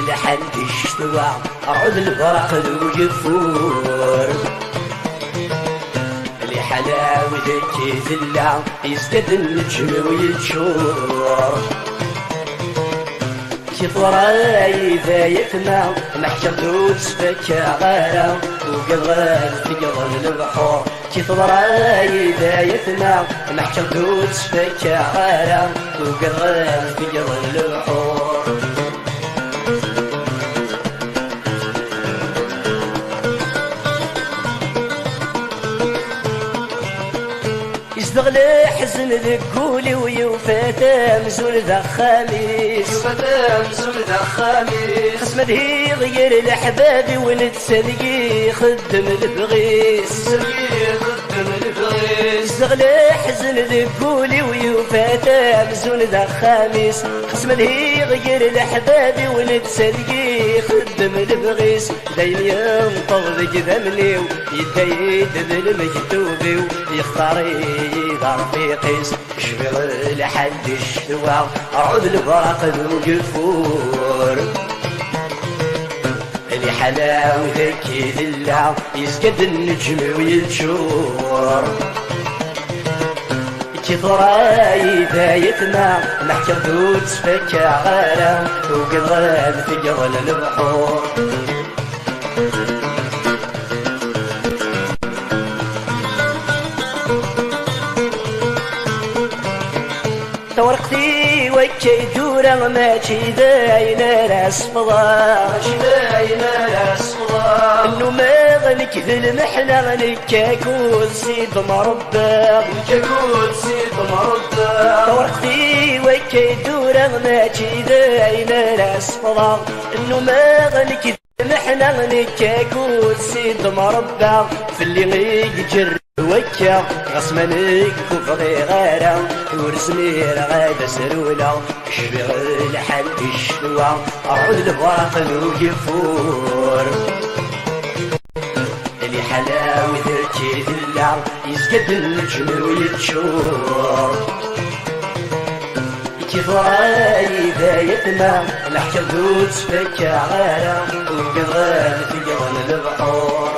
لحد اشتوى عود البرق ذو جفور اللي حلاوتك يذلع يزداد النجم ويتشور كيف وراي ذايتنا محكمت وتسفك غارة وقضل في قضل البحور كيف وراي ذايتنا محكمت وتسفك غارة وقضل في قضل البحور يستغلي حزن ذكولي ويوفاتا مزول ذا خاميس يوفاتا مزول ذا خاميس خصم ذهي غير الأحباب ونتسلقي خدم البغيس يستغلي حزن ذكولي ويوفاتا مزول ذا خاميس خصم ذهي غير الأحباب ونتسلقي خدم البغيس دايم ينطغ ذك ذمني ويدايد ذي المكتوبي ويختاري رفيقيس شبغ لحد الشتوى عود البرق ذو جفور اللي حلاوتك يذلع يسقد النجم ويتشور كيف راي ذايتنا محكمت وتسفك غارة وقضل في قضل البحور تورقتي وكي دورا ماشي داينا راس فضا ماشي داينا راس فضا انو ما غنك ذي المحنة غنكاكو سيد مربى غنكاكو سيد مربى تورقتي وكي دورا ماشي داينا راس فضا انو ما غنك المحنة غنكاكو سيد مربى في اللي يجر وكا غصمنك وفغي غارة ورسمي غادة سرولة شبغ لحد الشتوى عود البرق ذو جفور اللي حلاوتك يذلع يسقد النجم ويتشور كيف راي ذايتنا محكمت وتسفك غارة وقضل في قضل البحور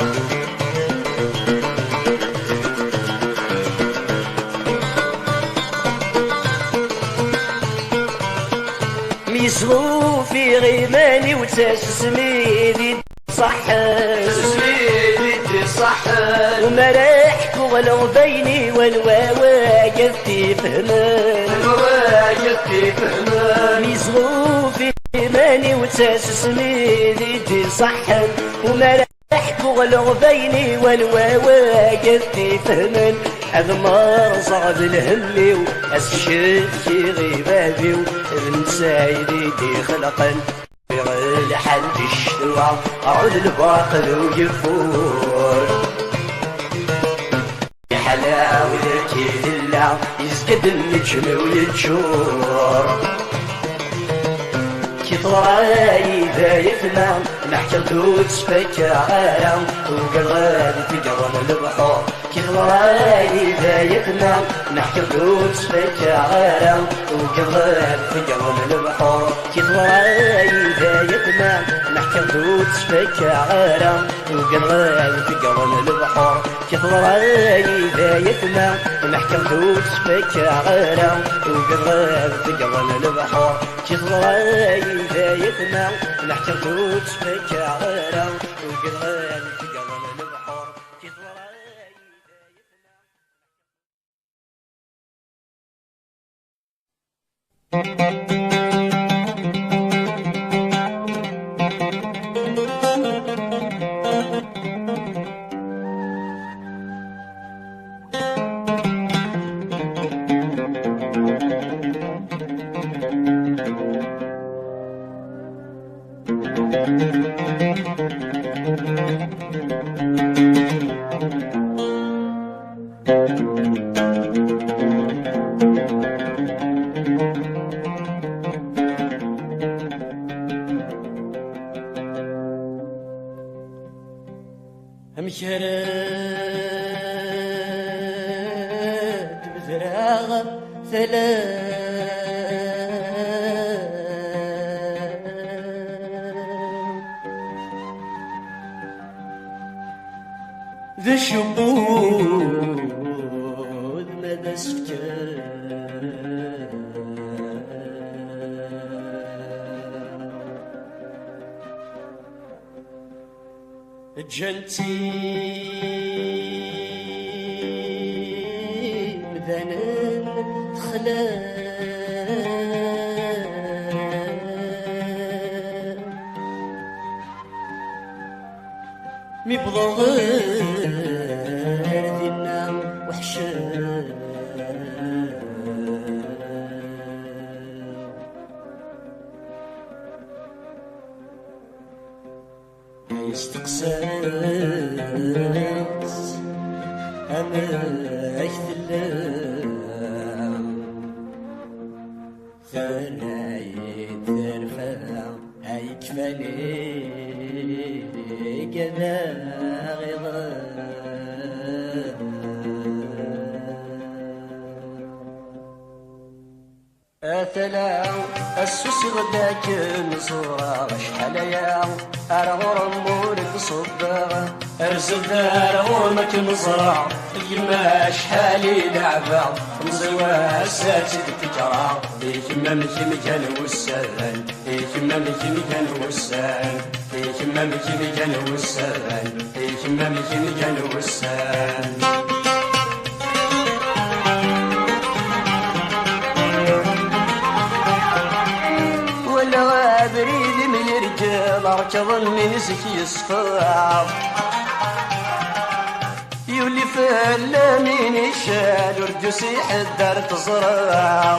يسغو في غيماني وتاس سميدي صحن سميدي صحن ومراحك وغلو بيني والواقف تفهمان الواقف تفهمان يسغو في غيماني وتاس سميدي صحن ومراحك وغلو بيني والواقف تفهمان أغمار صعب الهمي وأسشد في غيبابي وابن سايدي دي خلقا بغل حد الشتوى عود البرق ذو جفور يا حلاوتك يذلع يسقد النجم ويتشور كيف راي ذايتنا محكمت وتسفك غارة وقلغل في قضل البحور كيف راي ذايتنا محكمت وتسفك غارة وقلغل في قضل البحور كيف راي ذايتنا محكمت وتسفك غارة وقلغل في قضل البحور كيف راي ذايتنا محكمت وتسفك غارة وقلغل في قضل البحور كيف راي ذايتنا محكمت وتسفك غارة وقلغل في قضل البحور كيف راي فراغ ثلاث ذا الشبوذ ماذا سكر جنتي مذانا خلا مبضغ ذينا وحشا يستقساس أما أكثلام ثنايد ثرفا هاي كفالي كذا غضا أثلاو السوس غداك نصورا شحال يا أرغور مولك صباغا أرزل أرغور مك مزرع يما شحالي لعبا مزوا ساتي تكرا يما مكان وسان يما مكان وسان يما مكان وسان يما مكان وسان بريد من رجال اركض من سكي يصفر يولي فلا من الشال ورجوسي حدار تزرع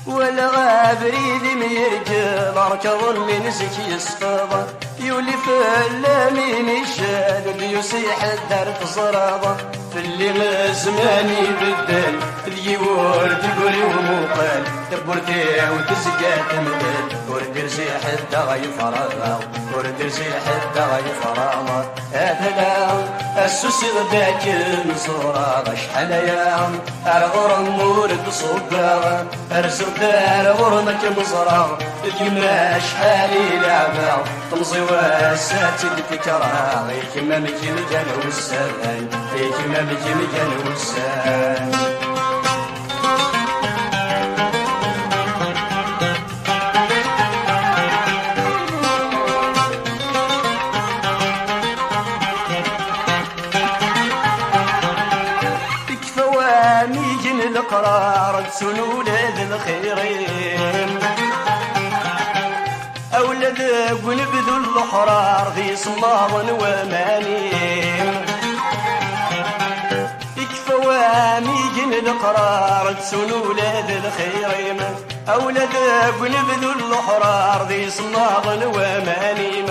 ولا غابريد من رجال اركض من سكي يصفر يولي فلا من الشال ورجوسي حدار تزرع في اللي زماني بدل ذي ورد قولي ومقال دبرتي وتزقى تمدل ورد رزي حتى غيفرغ ورد رزي حتى غيفرغ هذا السوس غداك نصورا شحال يا أرغر مورد صباغ أرزق دار غرمك مزرع اليما شحالي لعبا تمزي واساتي الفكرة يكما مكان وسان يكما مكان وسان القرار تسنون ولاد الخيرين أولاد ونبذوا الأحرار في صمام ومانين يكفوا ميجن القرار تسنون ولاد الخيرين أولاد ونبذوا الأحرار في صمام ومانين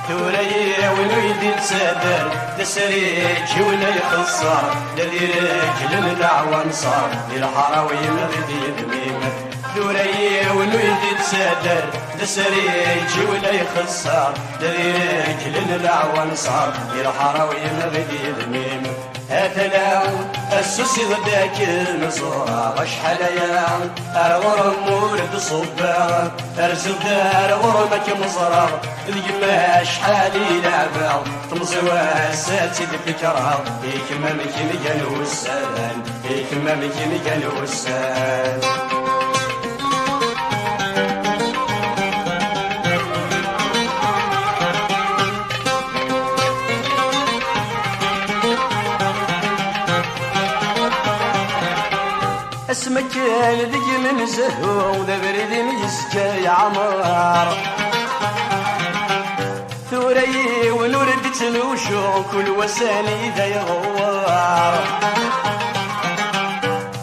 ثوريا ونويدي تسادر تسريج ولا يخسر الذي رجل الدعوة نصار للحراوي مغدي دميم ثوريا ونويدي تسادر تسريج ولا يخسر الذي رجل الدعوة نصار للحراوي مغدي دميم هاتلا السوسي غداك نصورا شحال يا أرغر مورد صباغ أرزق دار غرمك مزرع اليما شحالي لعبا تمزي واساتي الفكرة يكما مكان وسان يكما مكان وسان اسمك ذي من زهو ذا بريد يسكى يا عمار ثوري ونورد تنوشو كل وساني ذا يغوار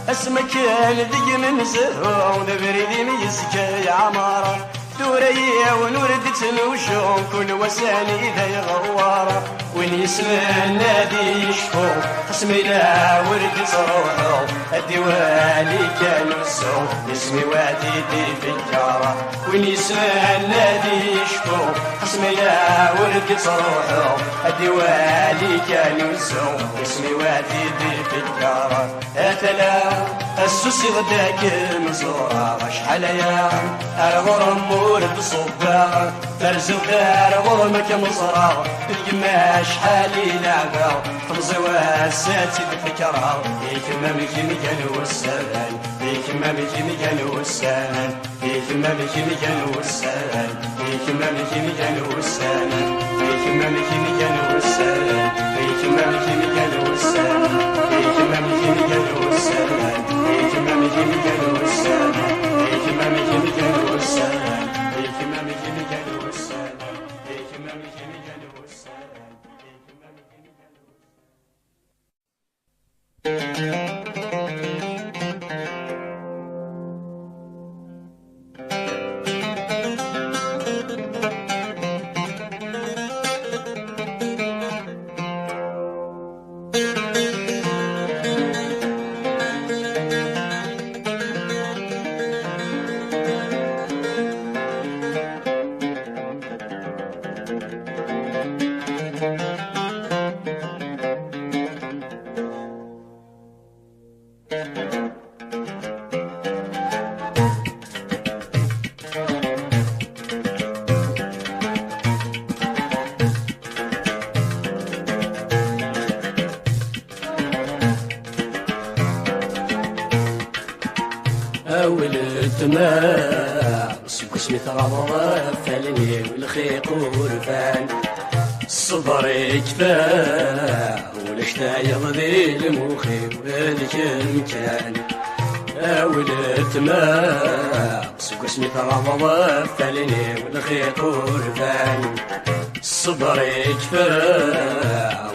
اسمك ذي من زهو ذا بريد يسكى يا عمار ثوري ونورد تنوشو كل وساني ذا يغوار وين يسمع النادي يشفو خصمي لا ورد صروحو الديوالي كانوا السو اسمي وعديدي في الجارة وين يسمع النادي يشفو خصمي لا ورد صروحو الديوالي كانوا السو اسمي وعديدي في الجارة أتلا السوسي غداك مزورة شحال يا الغرم ورد صباغ فرزو دار غرمك مزرعة القماش حالي لعبة خبزي واساتي بفكرة فيك ما مكي مكان والسلام فيك ما مكي مكان والسلام فيك ما مكي مكان والسلام فيك ما مكي مكان والسلام فيك ما مكي مكان والسلام فيك ما مكي مكان والسلام فيك ما مكي مكان والسلام فيك ما مكي مكان والسلام فيك ما مكي مكان والسلام فيك ما مكي مكان والسلام فيك ما مكي مكان والسلام أول الدماء سوق سميت غضب فلني والخيق ورفان الصبر يكفى ولشتا يغذي المخي وهذيك المكان أول الدماء سوق سميت غضب فلني والخيق ورفان الصبر يكفى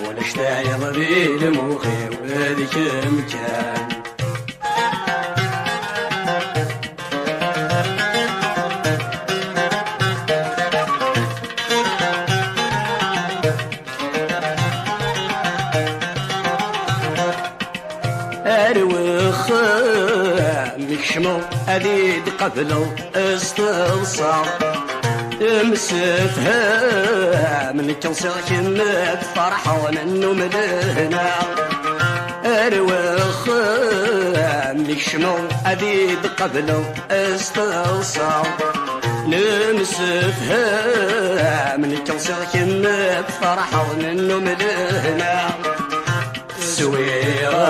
ولشتا يغذي المخي وهذيك المكان أروخ مكشمو أديد قبلو استنصار مسفها من كنصر كمت فرحة منو مدهنا أروخ مكشمو أديد قبلو استنصار نمسفها من كنصر كمت فرحة منو مدهنا سويرة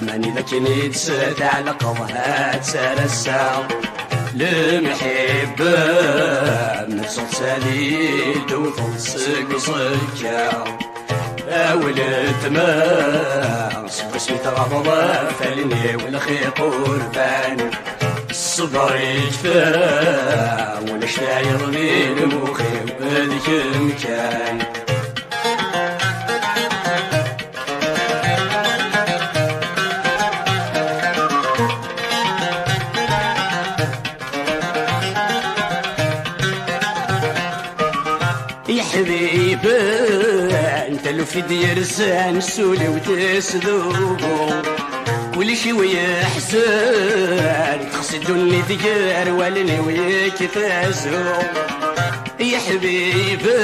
ماني ذاكني تسد على قضها تسرسع المحبة من صوت سليل وفلسق صكا ولد ما صب سميت غضبة فلني والخيق ورفان الصبر يكفى ولا شاير لي المخي بهذيك المكان يا حبيبي انت لو في دير زان سولي وتسذوبو كل شي ويحزن تقصدوني ذكر ولني وياك فازو يا حبيبي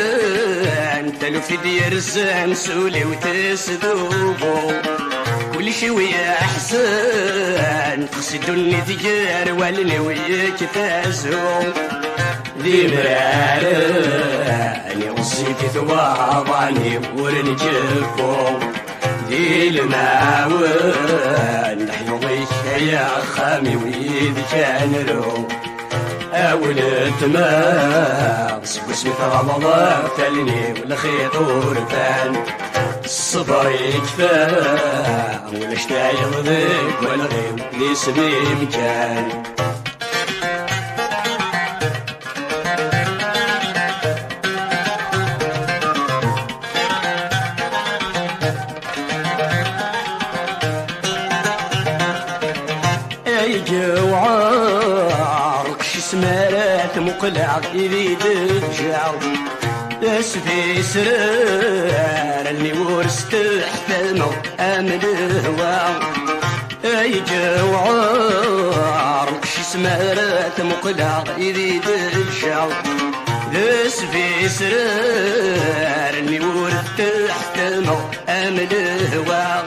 انت لو في دير زان سولي وتسذوبو كل شي ويحزن تقصدوني ذكر ولني وياك فازو ذي مراراني وصيتي ثواضعني ورنجفو ذي الماوان حيوضيك يا خامي ويذ كان رو أولد ما سكو سميت رمضان تلني والخيط ورفان الصبر يكفى ولا شتايغ ذيك ولا غير لي سبيب كان جوعارك شي سمارات مقلع يريد الجاو اسفي سرار اللي ورثت حتمه امن هوا يجوعر شي سمارات مقلع يريد الشعر اسفي سرار اللي ورثت حتمه امن هوا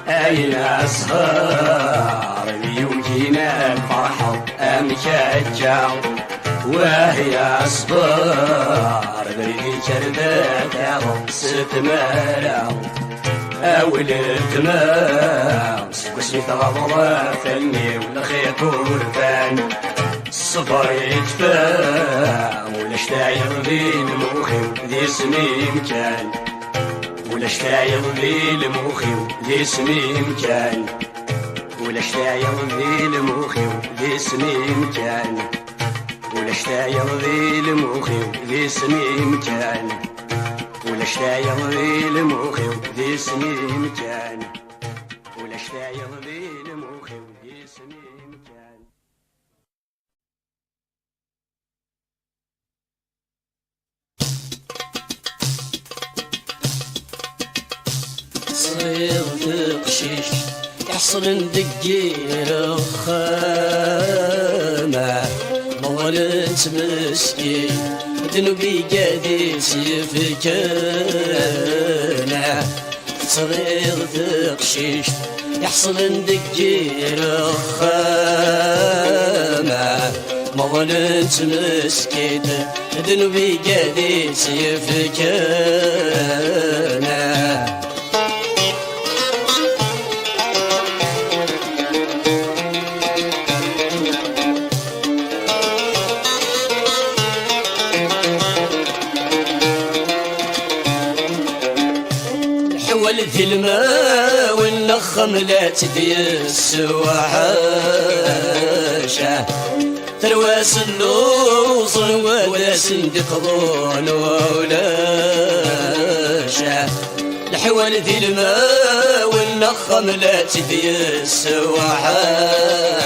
اين اصهار يوجينا الفرحه امشاجع وهي أصبار بريدي كردات ستمارا أولد ما سكسي تغضر فني ولا خيط ورفان الصبر يدفع ولا شتاير بين مخي ذي اسمي مكان ولا شتاير بين مخي ذي اسمي مكان ولا شتاير بين مخي ذي اسمي مكان ولا شتاير ذي المخي ذي سني مكان ولا شتاير ذي المخي ذي سني مكان ولا شتاير ذي المخي ذي سني مكان صغير تقشيش يحصل ندقير الخامة مولد مسكين ذنوبي قادس يفكرنا صغير تقشيش يحصل ندقير الخامة مولد مسكين ذنوبي قادس يفكرنا ولد الماء والنخم لا تديس وحاشا ترواس اللوز ولا سندق ظن ولاشا الحوالد الماء والنخم لا تديس وحاشا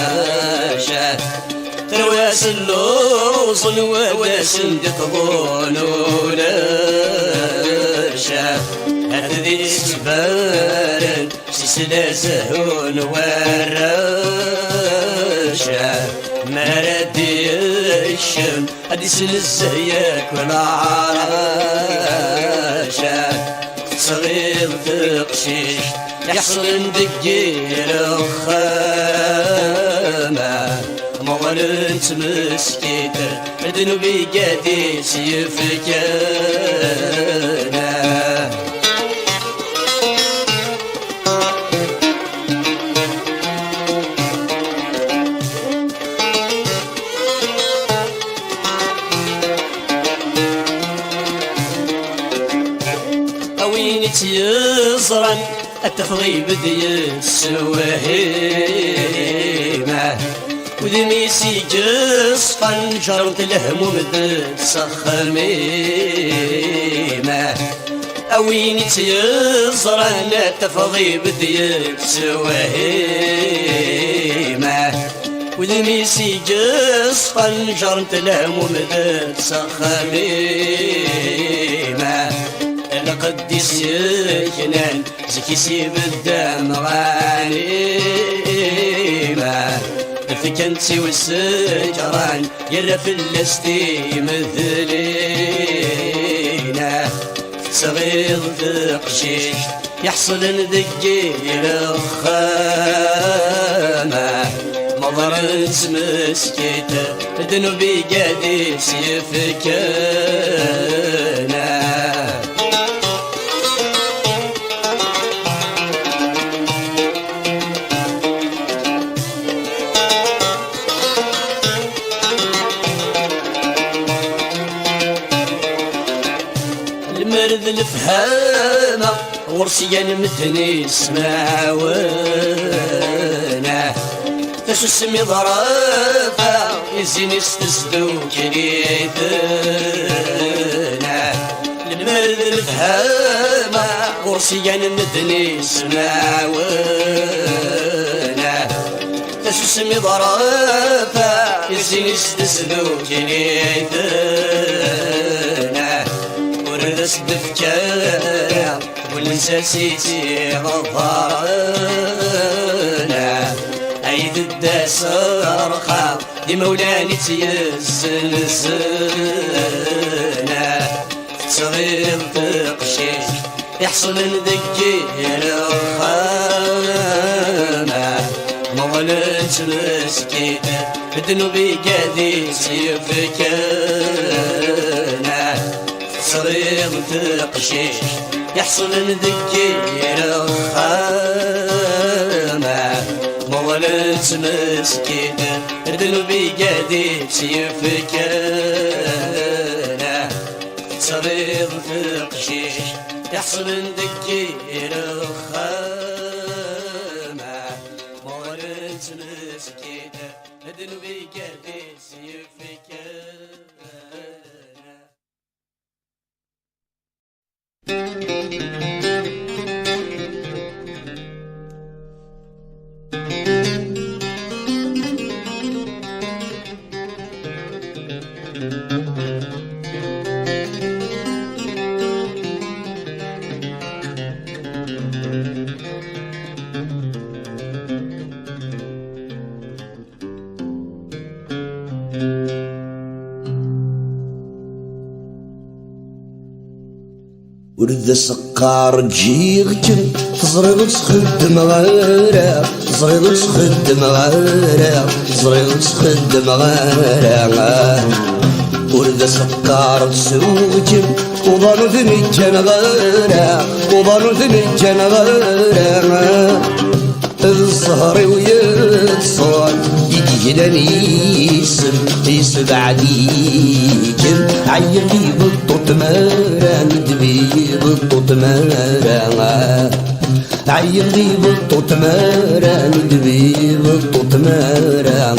ترواس اللوز ولا سندق ظن ولاشا هذي سبارن سلسلة زهون وراشا ما ردي الشم هذي سلسيك والعراشا صغير تقشيش يحصل ندقير الخامة مولد مسكيت ذنوبي قادس يفكرنا يصرا التفضيب ذي السوهيمة وذميسي جصفا جرت الهموم ذي السخميمة أوين يصرا التفضيب ذي السوهيمة وذميسي جصفا جرت الهموم ذي السخميمة القديس جنان زكي سيب الدم غانيمة الفكنتي والسجران يرف اللستي مثلينا صغير ذقشيش يحصل ندقير الخامة مضرت مسكيته ذنوبي قادس يفكرنا المرذ الفهامة ورسيان مدني سماونا تسو سمي ضرافة يزيني استسدو كريثنا المرذ الفهامة ورسيان مدني سماونا تسو سمي ضرافة يزيني استسدو كريثنا الناس بفكار والنسا سيتي غضارنا عيد الداس رخا دي مولاني تيزن سنة صغير تقشيش يحصل ندكير الخانة مغلت مسكينة بدنوبي قادي سيفكنا صغير تقشيش يحصل ندكير الخانة مغلت مسكينة بدنوبي قادي سيفكنا صغير تقشيش يحصل ندكير الخامة مولد مسكينة ندنبي قادي ورد سقار جيغتم تزريغ تخدم غيرها تزريغ تخدم غيرها تزريغ تخدم غيرها ورد سقار تسوجم وظنوا ثمجن غيرها وظنوا ثمجن غيرها الزهر ويتصال يجيلني يسب عليكم عيل لي بالطوط مارا ندبي بالطوط مارا عيل لي بالطوط مارا ندبي بالطوط مارا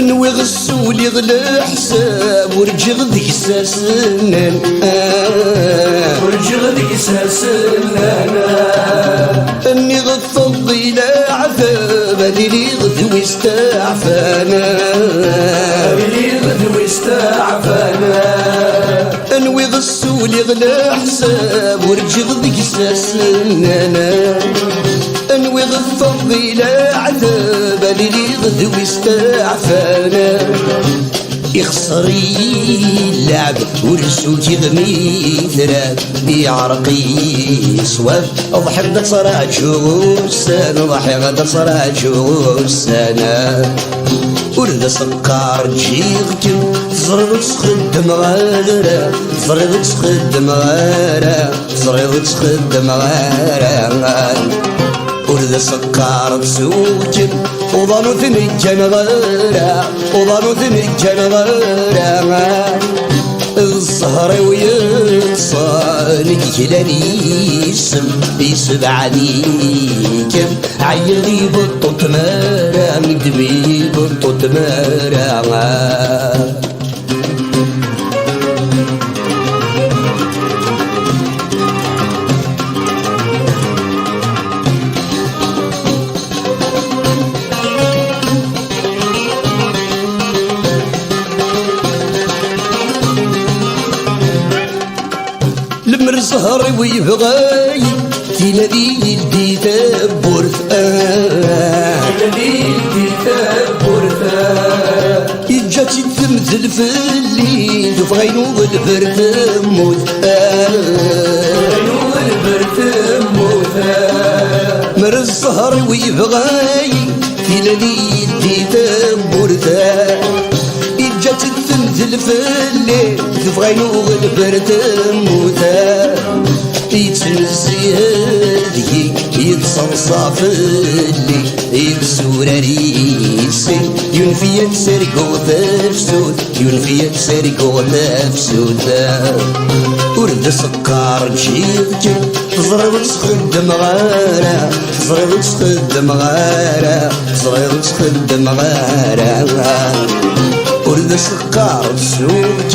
نوي غسولي غلا حساب ورجي غدي ساسنان ورجي غدي ساسنان اني غفضي لا عذاب اللي غدوي استعفانا اللي غدوي استعفانا انوي غسولي غلا حساب ورجي غدي ساسنان انوي غفضي لا عذاب اللي غدوي استعفانا يخسري اللعب ورسوتي غمي ثراب يعرقي صواب اضحك دا صراع شوسان اضحك دا صراع شوسان ورد سكر جيغتم زرد تخدم غيرها زرد تخدم غيرها زرد تخدم غيرها ورد سكر تسوجم وظنوا ثمجن غيرها وظنوا ثمجن غيرها الزهر ويتصال يجلني يسب عليكم عيلي بالطوط مارا مدبي بالطوط مارا الزهر ويبغاي تنادي يدي تبورث تنادي يدي تبورث يجات تمثل في الليل وفغينو البرد موت غينو البرد موت مر الزهر ويبغاي تنادي يدي تبورث جات تمثل في الليل تبغينو البرد موتا يتنزي هادي يتصرصا في الليل يبسورا ريسي ينفي تسرقو تفسود ينفي تسرقو تفسود ورد سكر جيغتم تزرب تخدم غارة تزرب تخدم غارة تزرب تخدم غارة ورد سقار سوق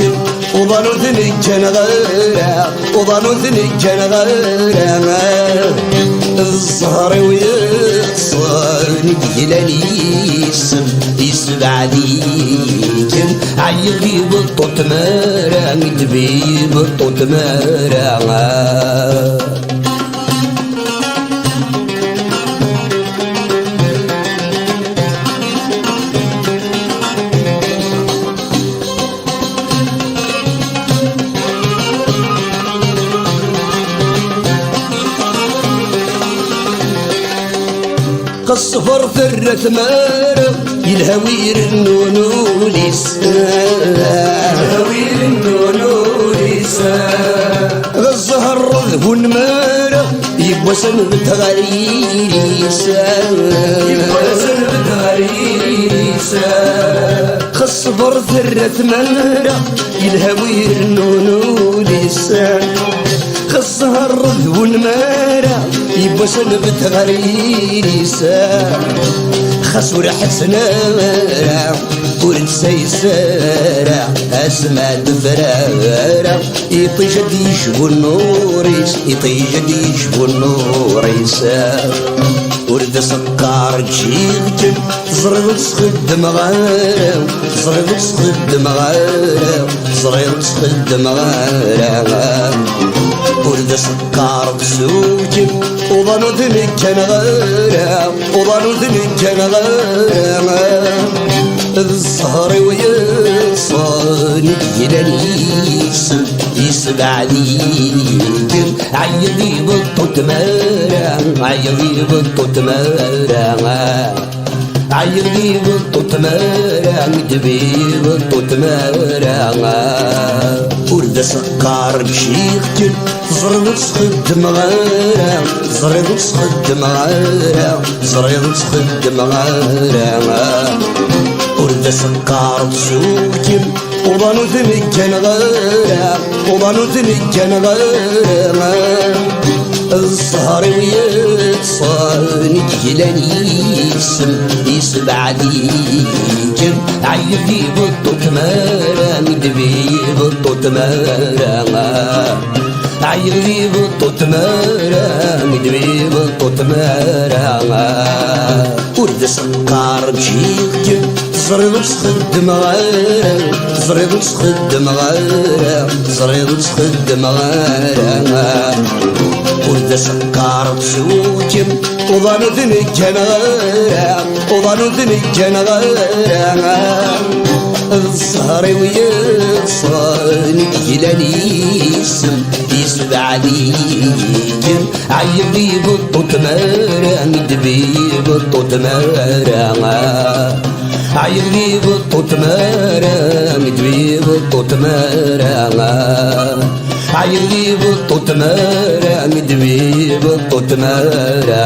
وظنوا ذني كان غيره وظنوا ذني كان غيره الزهر ويقصر يلاني يسب عليك عيبي بالطوط مارا ندبي بالطوط مارا الصفر ثرة مارة يلهوير النونو لسان يلهوير النونو لسان الزهر رذب مارة يبوسن بتغريسان يبوسن بتغريسان الصفر ثرة مارة يلهوير النونو لسان الزهر رذب مارة يبوسن بتغريسان خسور حسنارة ورد سيسارة أسمع دفرارة يطيجد يشبو النوريس يطيجد يشبو النوريس ورد سكار جيجن زرد سخد مغارة زرد سخد مغارة زرد سخد مغارة ورد سكار بسوجن وظنوا ذنك كان غيره وظنوا ذنك كان غيره الزهر ويصان يلاني يسب عليك عيبي بالطوط مارا عيبي بالطوط مارا عيبي بالطوط مارا مدبي بالطوط مارا ورد سكار بشيختن زرد سخد مغارة زرد سخد مغارة زرد سخد مغارة ورد سكار بسوكن وظنوا ذنك كان غيره وظنوا ذنك كان غيره الزهر ويتصان يلاني يسب عليك عيبي بالطوط مارا مدبي بالطوط مارا عيبي بالطوط مارا مدبي بالطوط مارا ورد سكار بشيك زرد سخد مغارة زرد سخد مغارة زرد سخد مغارة ورد سكار بسوكم وظنوا ذنك كان غيره وظنوا ذنك كان غيره الزهر ويصان يلاني يسب عليك عيبي بالطوط مارا مدبي بالطوط مارا عيبي بالطوط مارا مدبي بالطوط مارا عيبي بالطوط مارا مدبي بالطوط مارا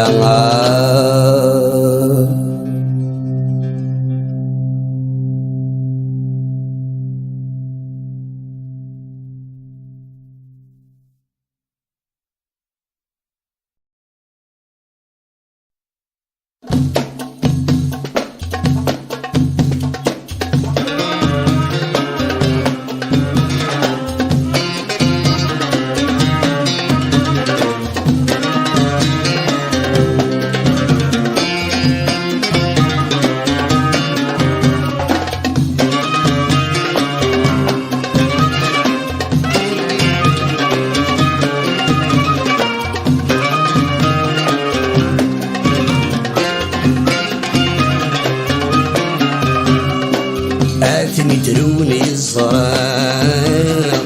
تروني الصراع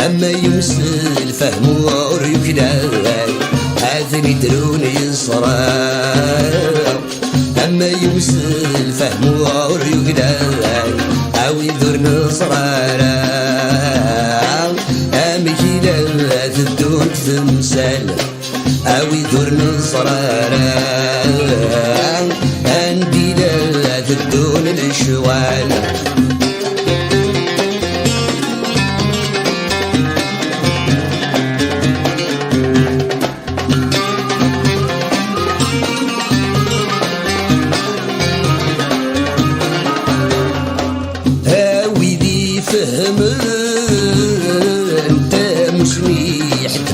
أما يمسل فهم وعرف داي هذني تروني الصراع أما يمسل فهم وعرف داي أو يدور نصرارا أمشي لا تدون تمثال أو يدور نصرارا أندي لا تدون الشوال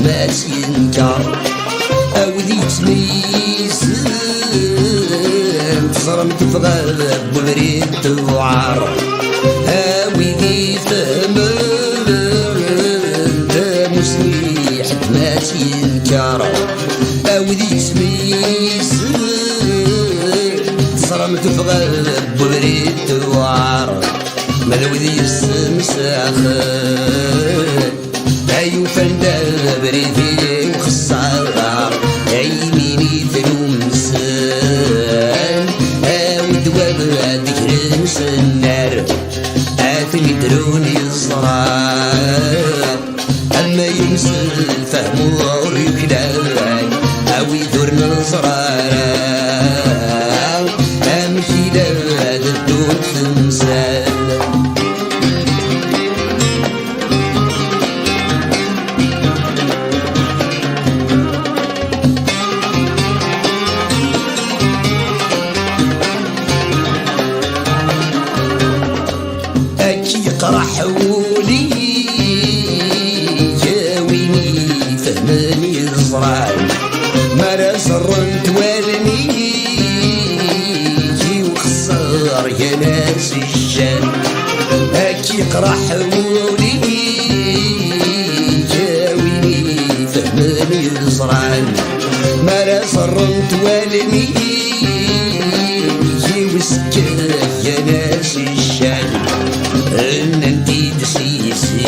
ما تينكر أودي تميسن تصرمت في غاب وبريد توعر أودي فهمن دا مسميح ما تينكر أودي تميسن تصرمت في غاب وبريد توعر ملودي السمساخن أيو فندا بريدي وخصار عينيني تلومسن أو دواب ذكر مسنار آتني دروني الصرار أما يمسل فهم وريكلاي أو يدور نصرار أمشي لاد الدون تمثال قرحولي جاويني فهماني الزرار مرا صرنت والني جي وخسر يا ناس الجان هاكي قرحولي جاويني فهماني الزرار مرا صرنت والني جي وسكر يا ناس الجان ان انتي دسيسي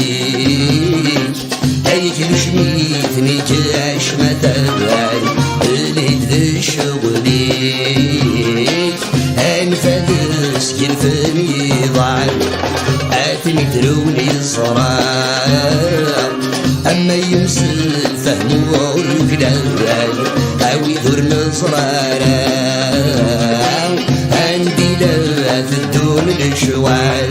هيك نشميتني جاش ما تبعي اليد ذي شغليك انفدس ينفني ضعي اتني تروني صرار اما يمسل فهم ورقلاي او يذر نصرارا عندي لا تدون الشوال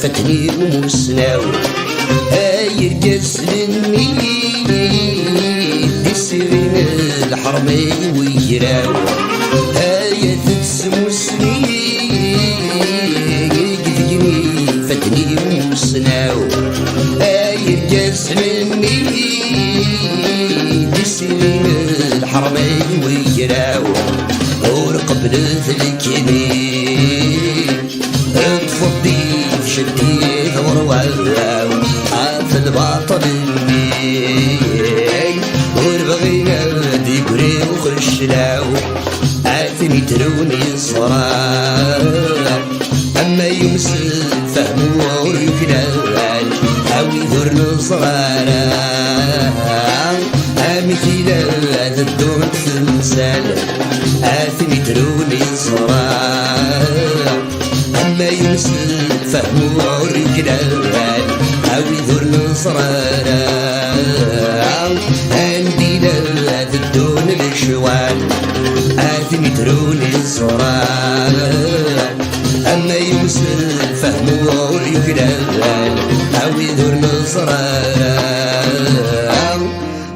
فتني ومسناو هاي الجسلني دسرين الحرمي ويجراو هاي تتسمسني قدقني فتني ومسناو هاي الجسلني دسرين الحرمي ويجراو ورقبل ذلكني تفضي شديد وروعاو عاف الباطل مني وربغينا دي قري وخشلاو عاثني تروني صرار أما يمسل فهم وريكلاو أو يذر نصرارا أمشي لاد الدون تمثال عاثني تروني صرار أما يمسل فهم ورجلال أو يذر نصرارا عندي لا تدون الشوال آثني تروني الصرار أما يمسل فهم ورجلال أو يذر نصرارا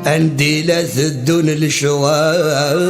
عندي لا تدون الشوال